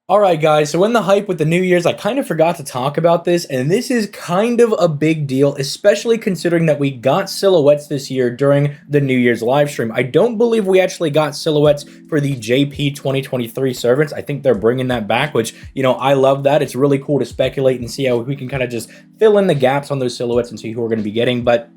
Alright guys, so in the hype with the New Year's, I kind of forgot to talk about this, and this is kind of a big deal, especially considering that we got silhouettes this year during the New Year's live stream. I don't believe we actually got silhouettes for the JP 2023 servants. I think they're bringing that back, which, I love that. It's really cool to speculate and see how we can kind of just fill in the gaps on those silhouettes and see who we're going to be getting, but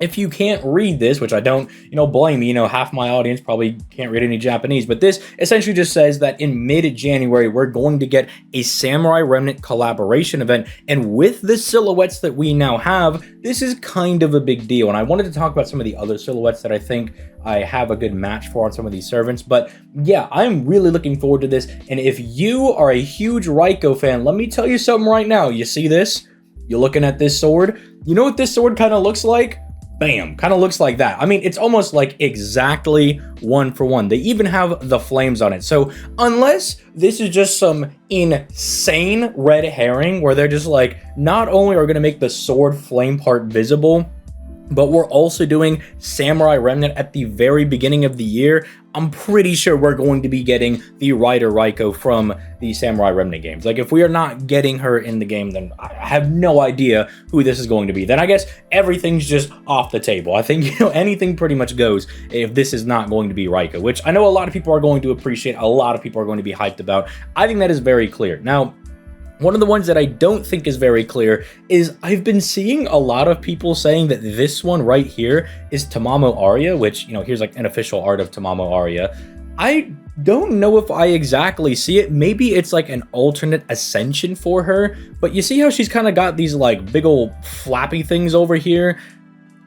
if you can't read this, which I don't, blame you, half my audience probably can't read any Japanese, but this essentially just says that in mid-January, we're going to get a Samurai Remnant collaboration event, and with the silhouettes that we now have, this is kind of a big deal, and I wanted to talk about some of the other silhouettes that I think I have a good match for on some of these servants, but yeah, I'm really looking forward to this, and if you are a huge Raiko fan, let me tell you something right now. You see this? You're looking at this sword? You know what this sword kind of looks like? Bam, kind of looks like that. I mean, it's almost like exactly one for one. They even have the flames on it. So unless this is just some insane red herring where they're just like, not only are going to make the sword flame part visible, but we're also doing Samurai Remnant at the very beginning of the year, I'm pretty sure we're going to be getting the Rider Raiko from the Samurai Remnant games. Like, if we are not getting her in the game, then I have no idea who this is going to be. Then I guess everything's just off the table. I think, anything pretty much goes if this is not going to be Raiko, which I know a lot of people are going to appreciate, a lot of people are going to be hyped about. I think that is very clear. Now, one of the ones that I don't think is very clear is I've been seeing a lot of people saying that this one right here is Tamamo Arya, which, here's like an official art of Tamamo Arya. I don't know if I exactly see it. Maybe it's like an alternate ascension for her, but you see how she's kind of got these like big old flappy things over here?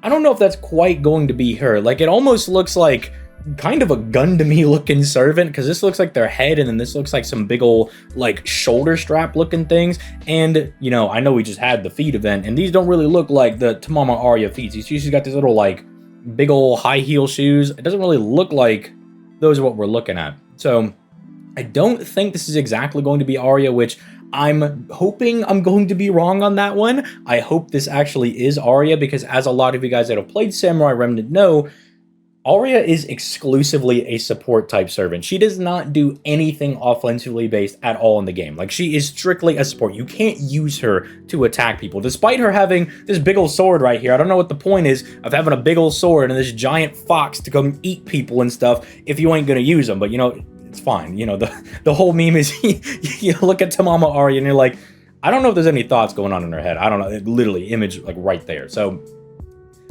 I don't know if that's quite going to be her. Like, it almost looks like kind of a Gundam-y looking servant, because this looks like their head, and then this looks like some big old like shoulder strap looking things. And I know we just had the feet event, and these don't really look like the Tamamo Arya feet. She's got these little like big old high heel shoes. It doesn't really look like those are what we're looking at. So I don't think this is exactly going to be Arya, which I'm hoping I'm going to be wrong on that one. I hope this actually is Arya, because as a lot of you guys that have played Samurai Remnant know, Arya is exclusively a support type servant. She does not do anything offensively based at all in the game. Like, she is strictly a support. You can't use her to attack people. Despite her having this big old sword right here, I don't know what the point is of having a big old sword and this giant fox to come eat people and stuff if you ain't gonna use them. But it's fine. The whole meme is you look at Tamamo Arya and you're like, I don't know if there's any thoughts going on in her head. I don't know. It literally image like right there. So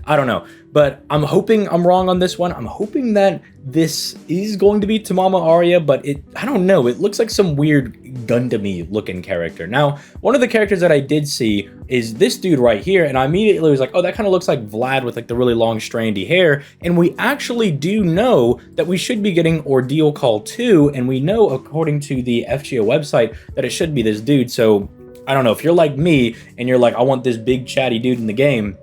I don't know, but I'm hoping I'm wrong on this one. I'm hoping that this is going to be Tamamo Arya, but I don't know. It looks like some weird Gundam-y looking character. Now, one of the characters that I did see is this dude right here, and I immediately was like, oh, that kind of looks like Vlad with like the really long strandy hair, and we actually do know that we should be getting Ordeal Call 2, and we know, according to the FGO website, that it should be this dude. So I don't know, if you're like me, and you're like, I want this big chatty dude in the game,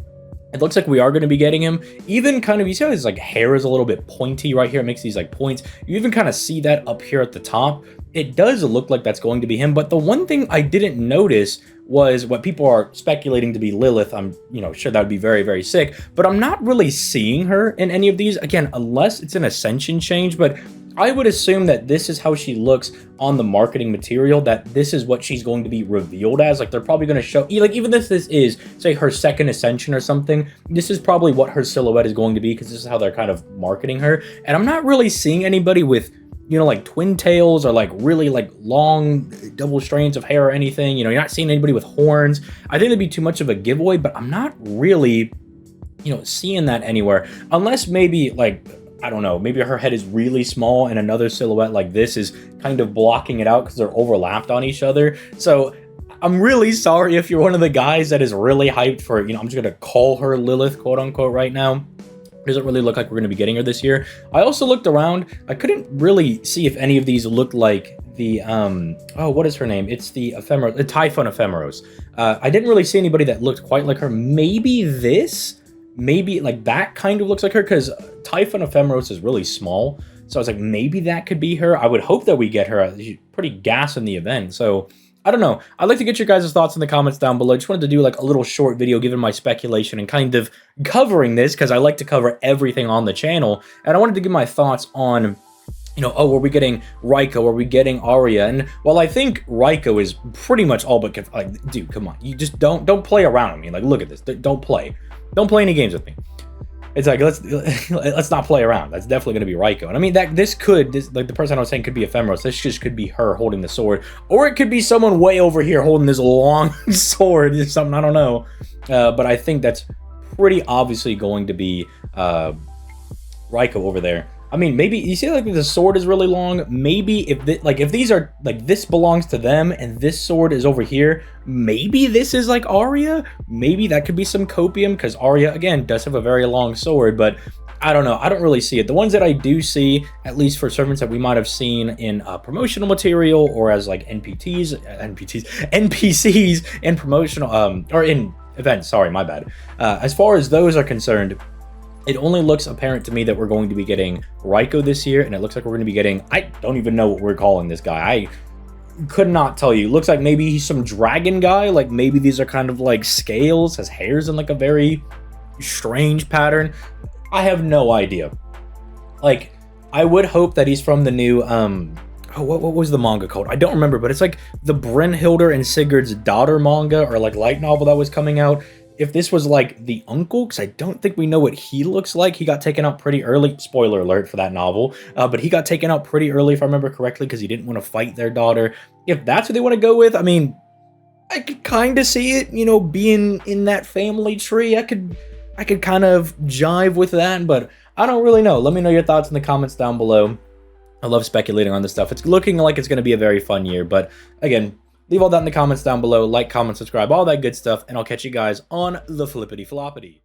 it looks like we are going to be getting him. Even kind of, you see how his like hair is a little bit pointy right here? It makes these like points. You even kind of see that up here at the top. It does look like that's going to be him. But the one thing I didn't notice was what people are speculating to be Lilith. I'm, sure that would be very, very sick. But I'm not really seeing her in any of these. Again, unless it's an Ascension change. But I would assume that this is how she looks on the marketing material, that this is what she's going to be revealed as. Like, they're probably going to show, like, even if this is, say, her second Ascension or something, this is probably what her silhouette is going to be, because this is how they're kind of marketing her. And I'm not really seeing anybody with, like twin tails or like really like long double strands of hair or anything. You're not seeing anybody with horns. I think that'd be too much of a giveaway, but I'm not really, seeing that anywhere. Unless maybe like, I don't know, maybe her head is really small and another silhouette like this is kind of blocking it out because they're overlapped on each other. So I'm really sorry if you're one of the guys that is really hyped for, I'm just going to call her Lilith, quote unquote, right now. Doesn't really look like we're going to be getting her this year. I also looked around. I couldn't really see if any of these looked like the, oh, what is her name? It's the Typhon Ephemeros. I didn't really see anybody that looked quite like her. Maybe this? Maybe like that kind of looks like her, because Typhon Ephemeros is really small. So I was like, maybe that could be her. I would hope that we get her. She's pretty gas in the event. So I don't know. I'd like to get your guys' thoughts in the comments down below. I just wanted to do like a little short video giving my speculation and kind of covering this, because I like to cover everything on the channel. And I wanted to give my thoughts on you know, oh, are we getting Raiko? Are we getting Arya? And while I think Raiko is pretty much all but like, dude, come on, you just don't play around with me. Like, look at this. Don't play any games with me. It's like let's not play around. That's definitely going to be Raiko. And I mean that this like the person I was saying could be Ephemeros. This just could be her holding the sword, or it could be someone way over here holding this long sword or something. I don't know, but I think that's pretty obviously going to be Raiko over there. I mean, maybe you see like the sword is really long. Maybe if these are like this belongs to them and this sword is over here, maybe this is like Arya. Maybe that could be some copium because Arya again does have a very long sword, but I don't know. I don't really see it. The ones that I do see, at least for servants that we might have seen in promotional material or as like NPCs in promotional or in events. Sorry, my bad. As far as those are concerned, it only looks apparent to me that we're going to be getting Raiko this year, and it looks like we're going to be getting, I don't even know what we're calling this guy. I could not tell you. Looks like maybe he's some dragon guy, like maybe these are kind of like scales, has hairs in like a very strange pattern. I have no idea. Like, I would hope that he's from the new, what was the manga called? I don't remember, but it's like the Brynhildr and Sigurd's daughter manga or like light novel that was coming out. If this was like the uncle, because I don't think we know what he looks like. He got taken out pretty early. Spoiler alert for that novel. But he got taken out pretty early, if I remember correctly, because he didn't want to fight their daughter. If that's what they want to go with, I mean, I could kind of see it, you know, being in that family tree. I could kind of jive with that, but I don't really know. Let me know your thoughts in the comments down below. I love speculating on this stuff. It's looking like it's going to be a very fun year, but again, leave all that in the comments down below. Like, comment, subscribe, all that good stuff, and I'll catch you guys on the flippity floppity.